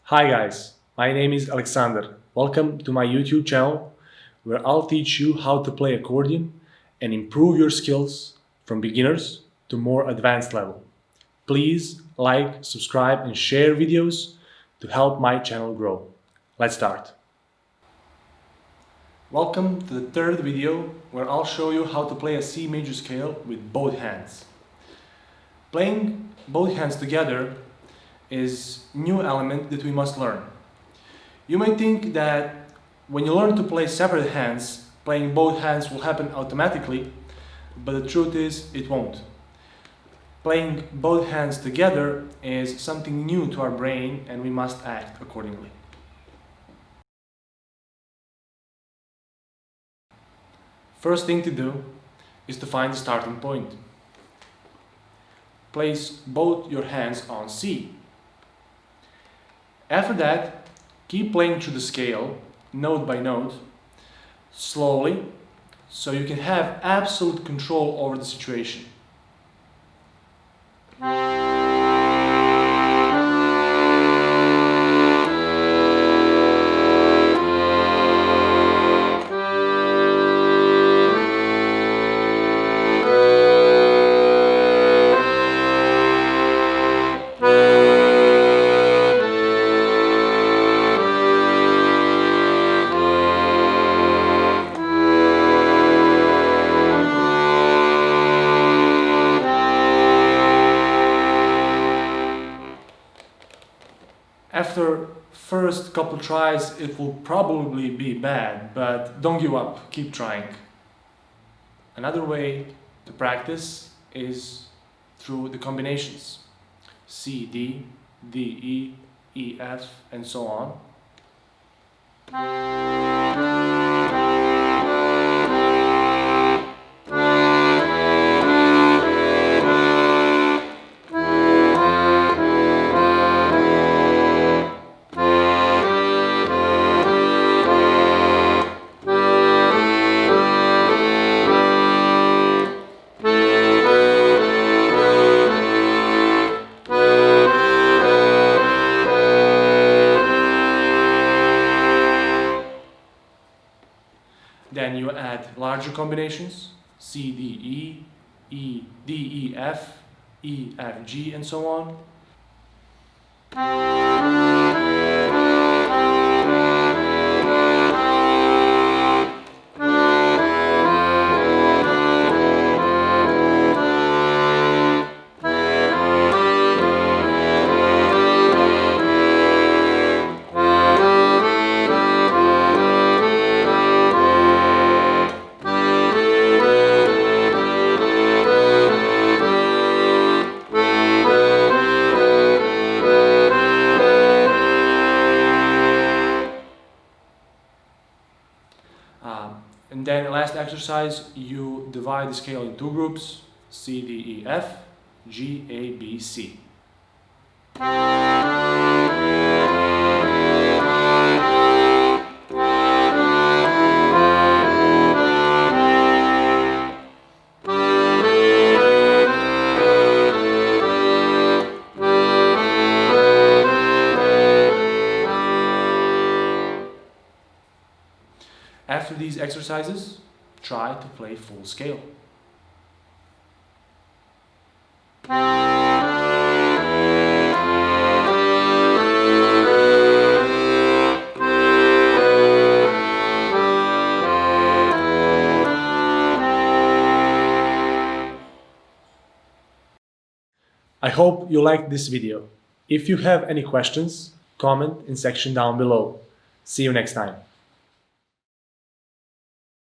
Hi guys, my name is Alexander. Welcome to my YouTube channel where I'll teach you how to play accordion and improve your skills from beginners to more advanced level. Please like, subscribe and share videos to help my channel grow. Let's start. Welcome to the third video where I'll show you how to play a C major scale with both hands. Playing both hands together is a new element that we must learn. You may think that when you learn to play separate hands, playing both hands will happen automatically, but the truth is it won't. Playing both hands together is something new to our brain and we must act accordingly. First thing to do is to find the starting point. Place both your hands on C. After that, keep playing through the scale, note by note, slowly, so you can have absolute control over the situation. After first couple tries, it will probably be bad, but don't give up, keep trying. Another way to practice is through the combinations. C, D, D, E, E, F, and so on. Then you add larger combinations, C, D, E, E, D, E, F, E, F, G, and so on. And then last exercise, you divide the scale in two groups, C, D, E, F, G, A, B, C. After these exercises, try to play full scale. I hope you liked this video. If you have any questions, comment in section down below. See you next time.